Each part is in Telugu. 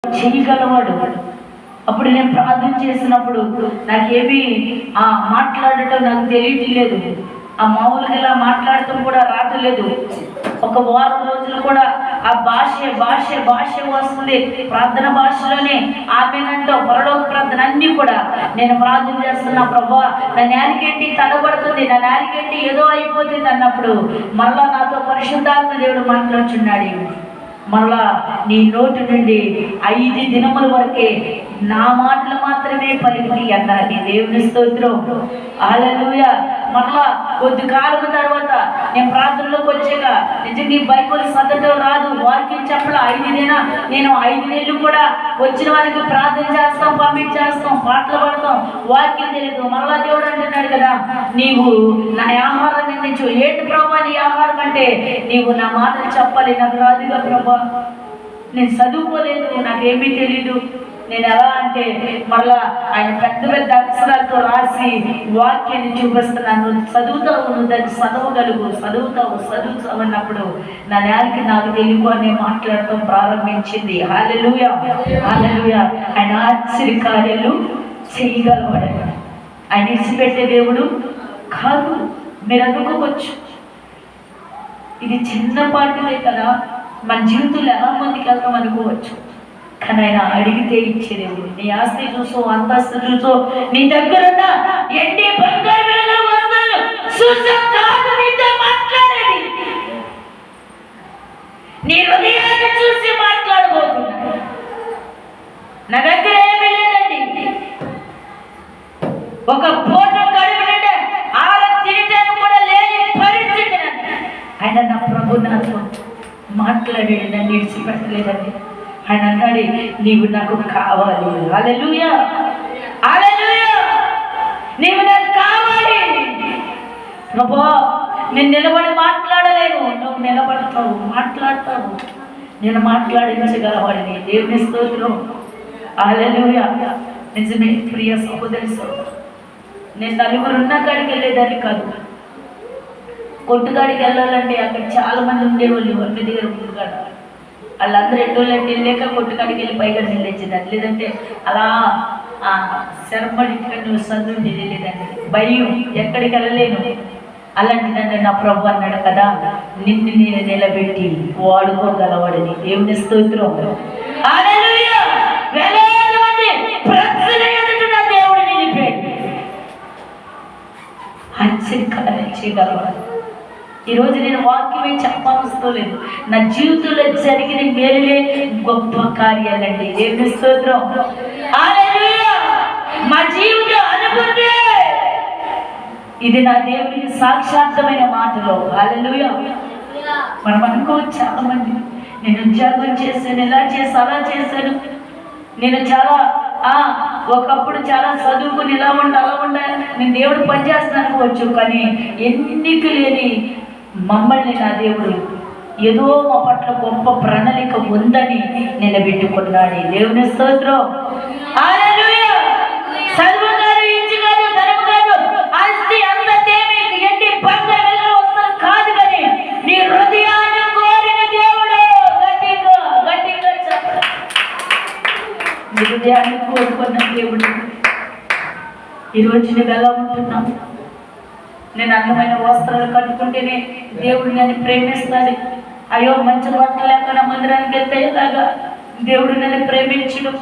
చేయగలవాడు. అప్పుడు నేను ప్రార్థన చేసినప్పుడు నాకేమీ మాట్లాడటం నాకు తెలియట్లేదు. మామూలుగా ఇలా మాట్లాడటం కూడా రావట్లేదు. ఒక వారం రోజులు కూడా ఆ భాష వస్తుంది. ప్రార్థన భాషలోనే ఆమెనంటో పరలోక ప్రార్థన అన్నీ కూడా నేను ప్రార్థన చేస్తున్నా. ప్రభువా, నా నాలికేంటి తడబడుతుంది, నా నాలికేంటి ఏదో అయిపోతుంది అన్నప్పుడు మళ్ళా నాతో పరిశుద్ధాత్మ దేవుడు మాట్లాడుచున్నాడు. మళ్ళా నీ నోటి నుండి 5 దినముల వరకే నా మాటలు మాత్రమే పలికి అన్నది. దేవుని స్తోత్రం, హల్లెలూయా. మళ్ళా కొద్ది కాలం తర్వాత నేను ప్రార్థనలోకి వచ్చాక నిజంగా ఈ బైబిల్ చదవడం రాదు, వాక్యం చెప్పలే. 5 నెలలు కూడా వచ్చిన వారికి ప్రార్థన చేస్తాం, పంపించేస్తాం, పాటలు పాడతాం, వాక్యం తెలియదు. మళ్ళా దేవుడు అంటున్నాడు కదా, నీవు నా ఆహారాన్ని నిందించు. ఏంటి ప్రభా నీ ఆహారం అంటే, నీవు నా మాటలు చెప్పాలి. నాకు రాదుగా ప్రభా, నేను చదువుకోలేదు, నాకేమీ తెలీదు. నేను ఎలా అంటే మళ్ళా ఆయన పెద్ద అక్షరాలతో రాసి వాక్యాన్ని చూపిస్తున్నాను. చదువుతావు, నువ్వు దాన్ని చదువుతావు అన్నప్పుడు నా నేలకి నాకు తెలుగు అనే మాట్లాడటం ప్రారంభించింది. హల్లెలూయా, హల్లెలూయా. ఆయన ఆశ్చర్యకార్యాలు చేయగలవాడు. ఆయన ఇచ్చిపెట్టే దేవుడు కాదు. మీరు అనుకోవచ్చు ఇది చిన్నపాటిదే కదా, మన జీవితంలో ఎలా మందికి వెళ్తాం అనుకోవచ్చు. కానీ ఆయన అడిగితే ఇచ్చే దేవుడు. నీ ఆస్తి చూసో, అంతస్తు చూసో, నీ దగ్గరున్న ఎండి బంగారు మాట్లాడేది, నీ హృదయాన్ని చూసి మాట్లాడబోతున్నాడు. నా దగ్గర ఏమీ లేదండి, ఒక పూట కడుపు నిండా తినటానికి కూడా లేని పరిస్థితి. ఆయన నా ప్రభు నాతో మాట్లాడాడు, నన్ను విడిచిపెట్టలేదండి. ఆయన అన్నాడు, నీవు నాకు కావాలి. హల్లెలూయా, హల్లెలూయా. నీవు నాకు కావాలి ప్రభువా. నేను నిలబడి మాట్లాడలేను, నువ్వు నిలబడతావు, మాట్లాడతావు. నేను మాట్లాడించగలవాడిని. దేవుని స్తోత్రం, హల్లెలూయా. నిజమే ప్రియ సహోదరి సోదరు, నేను నలుగురు ఉన్న కాడికి వెళ్ళేదాన్ని కాదు. కొట్టుగాడికి వెళ్ళాలంటే అక్కడ చాలా మంది ఉండేవాళ్ళు. ఒంటి దగ్గర కొట్టుగాడు వాళ్ళందరూ ఎట్టోళ్ళంటే వెళ్ళాక కొట్టుకాడికి వెళ్ళి పైగా నిల్లేసేదాన్ని. లేదంటే అలా శరపడి సందుండి లేదండి, భయం, ఎక్కడికి వెళ్ళలేను. అలాంటిదంటే నా ప్రభు అన్నాడు కదా, నిన్ను నేను నిలబెట్టి వాడుకోగలవాడని. దేవుని స్తోత్రం, హల్లెలూయా. వేలాది మంది ప్రజల ఎదుట నా దేవుడు నిలిపాడు. ఆశ్చర్యకార్యం చేయగలవాడు. ఈరోజు నేను వాక్యమే చెప్పవస్తలేదు, నా జీవితంలో జరిగిన మేలులే గొప్ప కార్యాలండి. దేవుని స్తోత్రం, హల్లెలూయా. మా జీవితం అనుకుంటే ఇది నా దేవునికి సాక్షాత్మైన మాటలో. హల్లెలూయా. మనం అనుకోవచ్చు చాలా మంది, నేను ఉద్యోగం చేశాను, ఇలా చేసి అలా చేశాను, నేను చాలా ఒకప్పుడు చాలా చదువుకుని ఇలా అలా ఉండాలి, నేను దేవుడు పనిచేస్తాను అనుకోవచ్చు. కానీ ఎన్నిక లేని మమ్మల్ని నా దేవుడు ఏదో మా పట్ల గొప్ప ప్రణాళిక ఉందని నిలబెట్టుకున్నాడు. దేవుని స్తోత్రం, హల్లెలూయా. సర్వకారు ఇచ్చిగాను, ధనముగాను, ఆస్తి అంతేమీ ఎండి బంగారు వస్తారు కాదు, కానీ నీ హృదయాన్ని కోరిన దేవుడు. గట్టిగా చెప్పండి. నీ హృదయాన్ని కోరుకున్న దేవుడు. ఈరోజు నువ్వు ఎలా ఉంటున్నావు? నేను అందమైన వస్త్రాలు కట్టుకుంటేనే దేవుడు నన్ను ప్రేమిస్తాడు. అయ్యో మంచి బట్టలు లేకుండా మందిరానికి వెళ్తే ఎలాగా దేవుడు నన్ను ప్రేమించడు.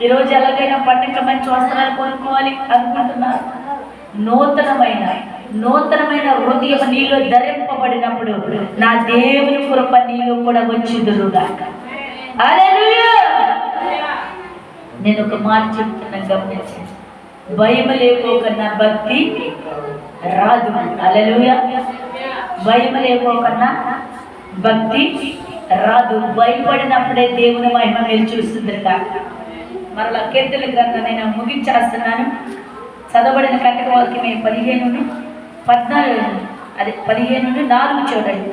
ఈరోజు ఎలాగైనా పండుగ మంచి వస్త్రాలు కొనుక్కోవాలి అనుకుంటున్నారు. నూతనమైన హృదయం నీలో ధరింపబడినప్పుడు నా దేవుని కృప నీలో కూడా వచ్చిదురుగా. హల్లెలూయా. నేను ఒక మాట చెప్తున్నాను, గమనించండి. భయం లేకోకన్నా భక్తి రాదు. హల్లెలూయా. భయం లేకోకన్నా భక్తి రాదు. భయపడినప్పుడే దేవుని మహిమ మీరు చూస్తుంది. మరలా కీర్తన గ్రంథం నేను ముగించేస్తున్నాను. చదవబడిన కట్టక వాక్యమే 15:4 చూడండి.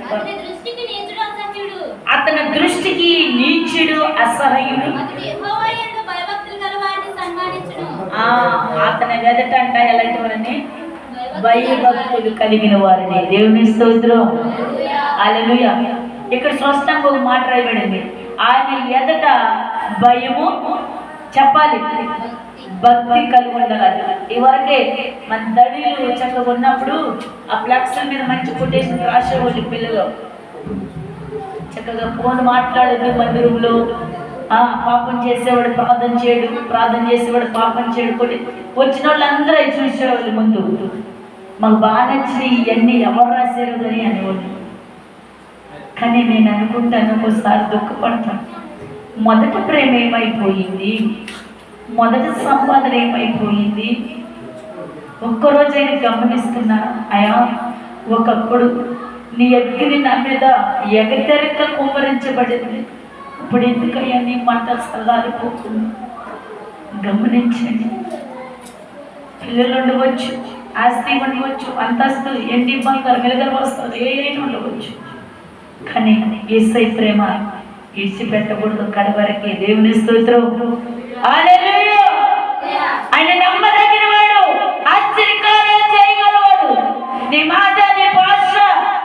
అతని దృష్టికి నీచుడు, అసహ్యుడు, అతని ఎదుట అంట ఎలాంటి వారిని, భయభక్తులు కలిగిన వారిని. దేవుని స్తోత్రం, హల్లెలూయా. ఇక్కడ స్పష్టంగా ఒక మాట రాయబడింది, ఆయన ఎదుట భయము చెప్పాలి, భక్తి కలిగి ఉండాలి. ఇవరకే మన దళిలు చక్కగా ఉన్నప్పుడు ఆ ఫ్లెక్స్ల మీద మంచి కొటేషన్ రాసేవాళ్ళు పిల్లలు. చక్కగా ఫోన్ మాట్లాడేది మందిరంలో, పాపం చేసేవాడు ప్రార్థన చేయడు, ప్రార్థన చేసేవాడు పాపం చేయడు. వచ్చిన వాళ్ళందరూ చూసేవాళ్ళు. ముందు మాకు బాగా నచ్చి ఇవన్నీ ఎవరు రాశారు అని అనేవాళ్ళు. కానీ నేను అనుకుంటాను, ఒకసారి దుఃఖపడతాను, మొదటి ప్రేమ ఏమైపోయింది, మొదటి సంపాదన ఏమైపోయింది. ఒక్కరోజైనా గమనిస్తున్నాను, అయా ఒకప్పుడు నీ అగ్ని నా మీద ఎగతెరక కుమ్మరించబడింది, ఇప్పుడు ఎందుకయ్యా నీ మంట సల్లారిపోతుంది. గమనించండి. పిల్లలు ఉండవచ్చు, ఆస్తి ఉండవచ్చు, అంతస్తు, ఎండి బంగారు వెలుగలు వస్తుంది, ఏదైనా ఉండవచ్చు. కానీ యేసయ్య ప్రేమ విడిచిపెట్టకూడదు కడవరకి. దేవుని స్తోత్రం. హల్లెలూయా. ఆయన నమ్మదగిన వాడు, ఆశ్చర్యకార్యాలు చేయగలవాడు. నీ మాట, నీ భాష,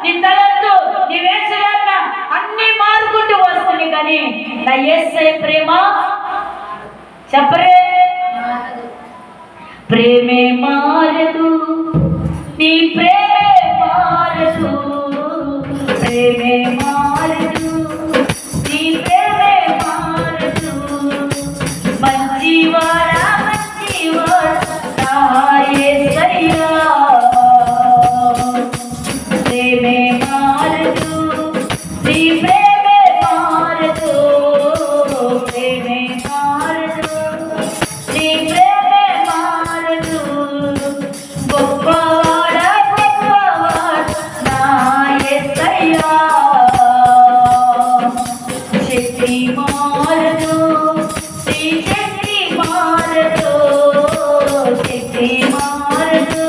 నీ తలంతు, నీ వేషధారణ అన్ని మారుకుంటూ వస్తుంది. కానీ నా యేసయ్య ప్రేమ చెప్పరే, ప్రేమే మారదు, నీ ప్రేమే మారదు, ప్రేమే మారదు, నీ ప్రేమే మారదు. మంచివాడా మంచివాడా నా యేసయ్యా, ప్రేమే మారదు, నీ ప్రేమే మారదు, ప్రేమే మారదు, నీ ప్రేమే మారదు. గొప్పవాడా గొప్పవాడా నా యేసయ్యా, శక్తి మారదు, నీ శక్తి మారదు, శక్తి మారదు,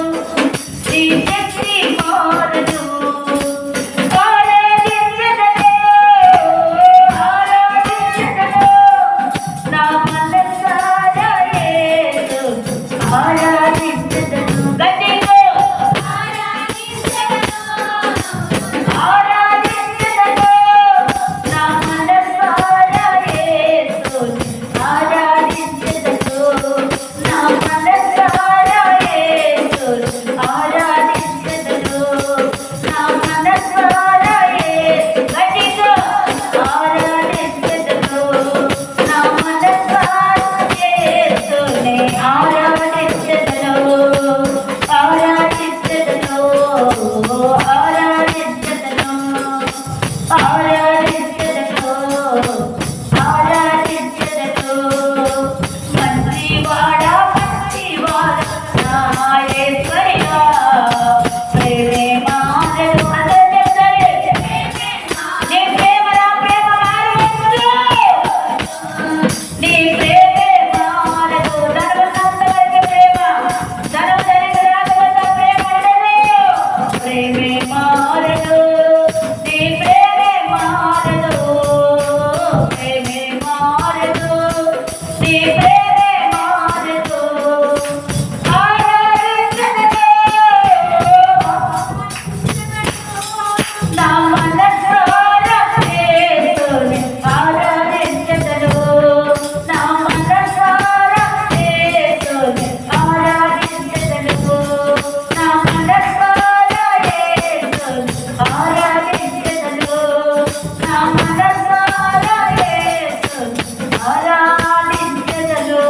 నీ శక్తి మారదు. ఆరాధించదను, ఆరాధించదను, నా మనసారా యేసు ఆరాధించదను. గట్టిగా ఆరాధించదను, ఆరాధించదను, నా మనసారా యేసు ఆరాధించదను, నా మనసారా యేసు ఆరాధించదను, నా మనసారా యేసు. గట్టిగా ఆరాధించదను, నా మనసారా యేసునే ఆరాధించదను, ఆరాధించదను, ఆరాధించదను, ఆరాధించదను, ఆరాధించదను. మంచివాడా మంచివాడా నా యేసయ్యా, ప్రేమే మారదు. అందరూ చెప్తారే, నీ ప్రేమ నా ప్రేమ మారవచ్చు, నీ ప్రేమే మారదు. ధనవంతులకి ప్రేమ, ధనవంతుల ప్రేమ ఉండదు. ప్రేమే మారదు, నీ ప్రేమే మారదు, ప్రేమే మారదు, నీ ప్రేమే మారదు. ఆరాధించదను, నా మనసారా యేసుని ఆరాధించదను, నా మనసారా యేసుని ఆరాధించదను, నా మనసారా యేసుని ఆరాధించదను, నా మనసారా యేసుని ఆరాధించదను.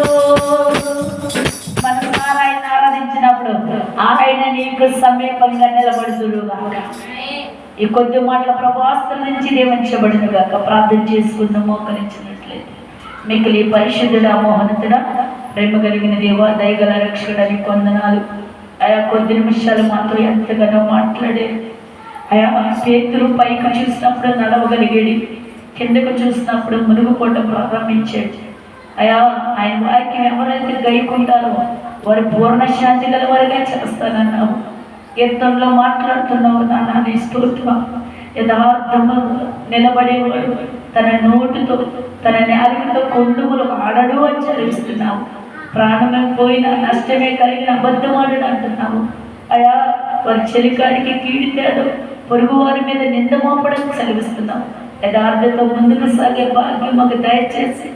మనసారా ఆయన ఆరాధించినప్పుడు ఆయన నీకు సమీపంగా నిలబడుదురుగాక. ఈ కొద్ది మాటల ప్రభాస్త్రం నుంచి దీవించబడును గాక. ప్రార్థన చేసుకున్న మోకరించినట్లయితే మిగిలి పరిశుద్ధుడా, మోహనతుడా, ప్రేమ కలిగిన దేవా, దయగల రక్షకుడని కొందనాలు. ఆయా కొద్ది నిమిషాలు మాతో ఎంతగానో మాట్లాడే ఆయా. పేతురు పైకి చూసినప్పుడు నడవగలిగేది, కిందకు చూసినప్పుడు మునుగుకోవడం ప్రారంభించాడు. అయా ఆయన వాక్యం ఎవరైతే గైకుంటారో వారి పూర్ణ శాంతి గల వారిగా చేస్తానన్నావు. కీర్తనలో మాట్లాడుతున్నావు నాన్న, నీ స్తోత్రం. యథార్థము నిలబడేవాడు తన నోటితో తన నాలుకతో కొండుములు ఆడడు అని చదివిస్తున్నావు. ప్రాణమే పోయినా నష్టమే కలిగిన అబద్ధమాడు అంటున్నావు. అయా వారి చెలికాడికి కీడితేడు, పొరుగు వారి మీద నింద మోపడం సెలవిస్తున్నావు. యథార్థతో ముందుకు సాగే భాగ్యం మాకు దయచేసి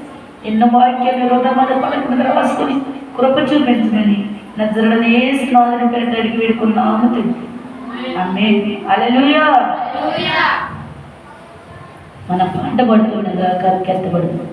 ఎన్నో వాక్యాలు హృదయ పలకన రాసుకుని కృప చూపించమని నజరుడనే స్నాదన పేరు అడిగి వేడుకున్నాము తండ్రి. ఆమేన్. హల్లెలూయా. మన పాట పడుతుండగా కత్తబడుతుంది.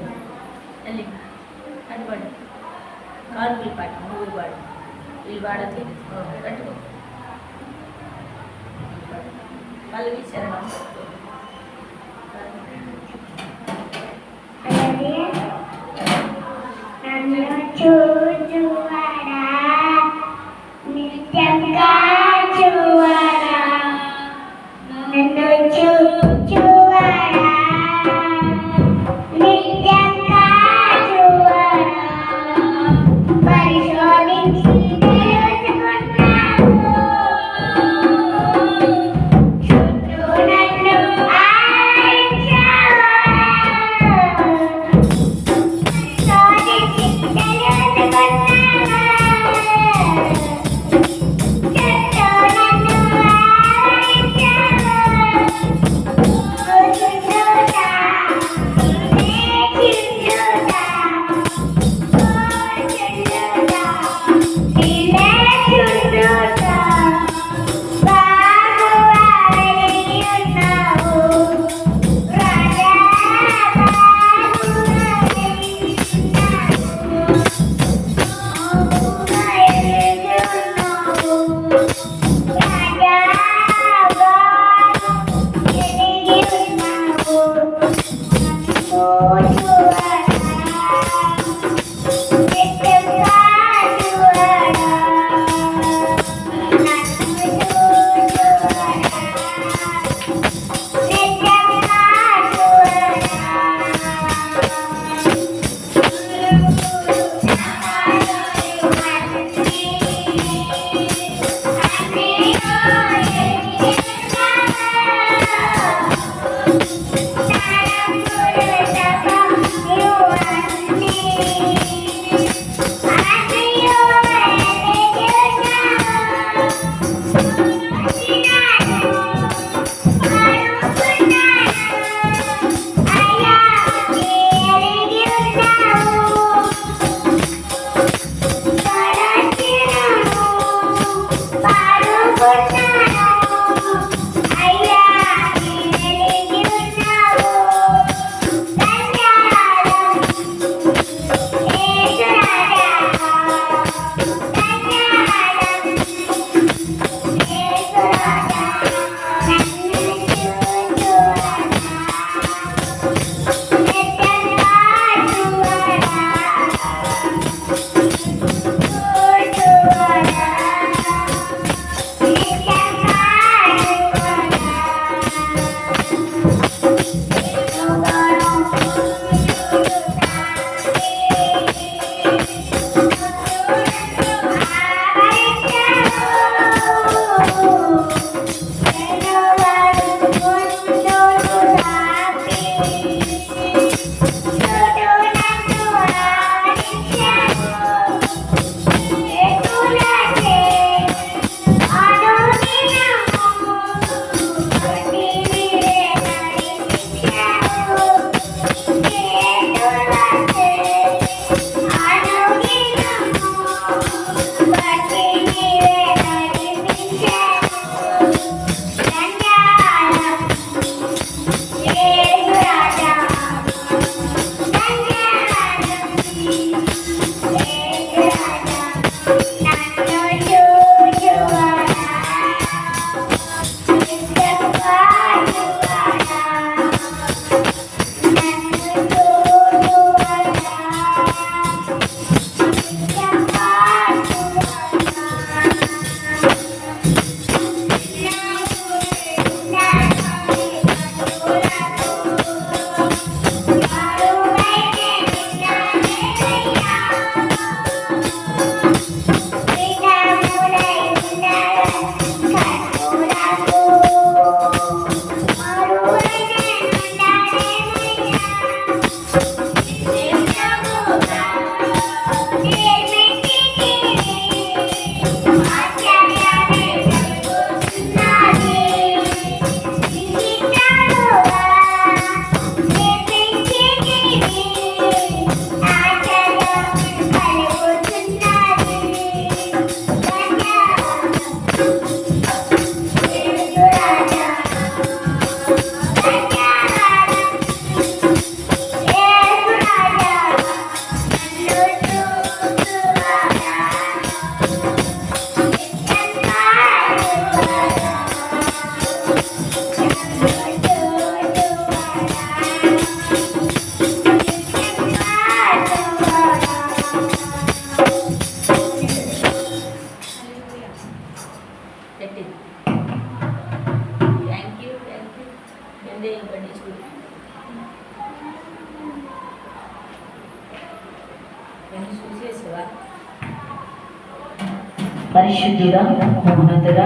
పరిశుద్ధుడా, మహోన్నతుడా,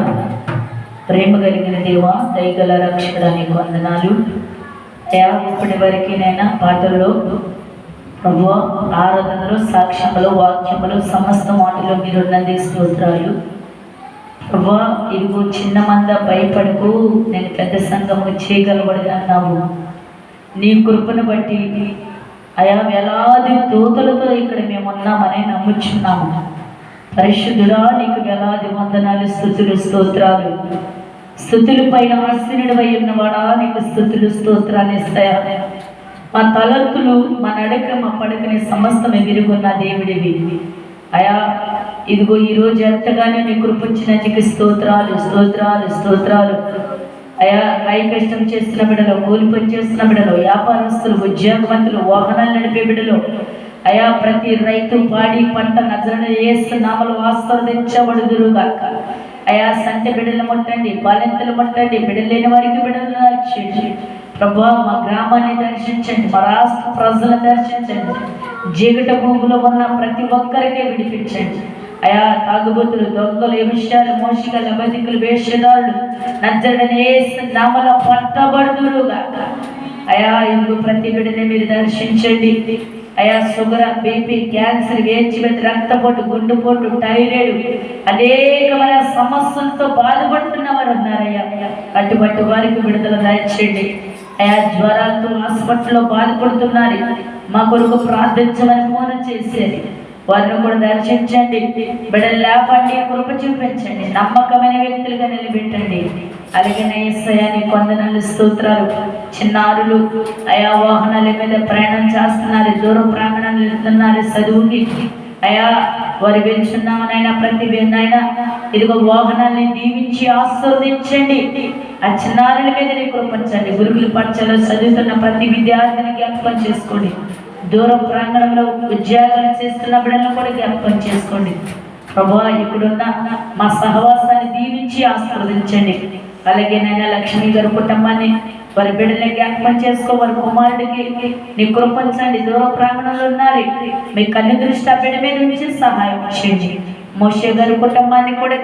ప్రేమ కలిగిన దేవా, దయగల రక్షకుడా, నీకు వందనాలు. అయ్యా, ఇప్పటి వరకేనైనా పాటల్లో ప్రభువా, ఆరాధనలో, సాక్ష్యములో, వాక్యములో, సమస్త మాటలో మీరున్నది స్తోత్రాలు. ప్రభువా, ఇదిగో చిన్న మంద భయపడకు, నేను పెద్ద సంఘము చేయగలబడదన్నావు. నీ కృపను బట్టి అయా వేలాది దూతలతో ఇక్కడ మేము ఉన్నామని నమ్ముచున్నాము. పరిశుద్ధుడా, నీకు వేలాది వందనాలు, స్తుతులు, స్తోత్రాలు. స్తుతుల పైన ఆశీనుడవై ఉన్నవాడా, నీకు స్తుతులు, స్తోత్రాలు ఇస్తాయా. మా తలంతులు, మా నడక, మా పడకని సమస్తం ఎదురుగున్న దేవుడివి అయా. ఇదిగో ఈరోజు ఎంతగానో నీ కృపించిన నీకు స్తోత్రాలు, స్తోత్రాలు, స్తోత్రాలు అయా. కాయ కష్టం చేస్తున్న బిడ్డలు, కూలి పని చేస్తున్న బిడ్డలు, వ్యాపారస్తులు, ఉద్యోగవంతులు, వాహనాలు నడిపే బిడ్డలు అయా, ప్రతి రైతు పాడి పంట నజరణ యేసు నామములో ఆశీర్వదించబడుదురుగాక. అయా, సంటి బిడ్డలు ముట్టండి, బాలింతలు ముట్టండి, బిడ్డలు లేని వారికి బిడ్డలు దర్శించండి. ప్రభువా, మా గ్రామాన్ని దర్శించండి, మా రాష్ట్ర ప్రజలను దర్శించండి. జీవిత భూమిలో ఉన్న ప్రతి ఒక్కరికే విడిపించండి అయా. తాగుబోతులు, దొంగలు, విషయాలు, మోషికలు, అబద్ధికులు, వేషధారులు నజరణ యేసు నామములో పట్టబడుదురుగాక. అయా, ఇందుకు ప్రతి బిడ్డని మీరు దర్శించండి అయా. షుగర్, బీపీ, క్యాన్సర్, వేచివెత్తి, రక్తపోటు, గుండెపోటు, థైరాయిడ్ అనేకమైన సమస్యలతో బాధపడుతున్న వారు ఉన్నారయ్యా. అటువంటి వారికి విడుదల దయచేయండి అయా. జ్వరాలతో హాస్పిటల్లో బాధపడుతున్నారు, మా కొరకు ప్రార్థించమని ఫోన్ చేసేది, వారిని కూడా దర్శించండి. బిడ్డలు లేపండి, కృప చూపించండి, నమ్మకమైన వ్యక్తులుగా నిలబెట్టండి. అలాగే యేసయ్యా, నీకు వందనాలు, స్తోత్రాలు. చిన్నారులు అయా వాహనాల మీద ప్రయాణం చేస్తున్నారు, దూర ప్రాంగణాలు వెళ్తున్నారు చదువుకి అయా. వారు వెళ్తున్నామనైనా ప్రతి నాయనా ఇదిగో వాహనాన్ని దీవించి ఆశీర్వదించండి. ఆ చిన్నారుల మీద నీ కృపించండి. గురుకుల పాఠశాలలో చదువుతున్న ప్రతి విద్యార్థిని జ్ఞాపకం చేసుకోండి. దూర ప్రాంగణంలో ఉద్యోగాలు చేస్తున్న బిడ్డలను కూడా జ్ఞాపకం చేసుకోండి. ప్రభువా, ఇప్పుడున్న మా సహవాసాన్ని దీవించి ఆశీర్వదించండి. అలాగే నాయన లక్ష్మి గారి కుటుంబాన్ని, వారి బిడ్డల్ని జ్ఞాపకం చేసుకో, వారి కుమారుడికి నీ కృపించండి. దూర ప్రాంగణంలో ఉన్నారు, మీ కన్ను దృష్టి ఆ బిడ్డ మీద నుంచి సహాయం చేయండి. మోషే గారి కుటుంబాన్ని కూడా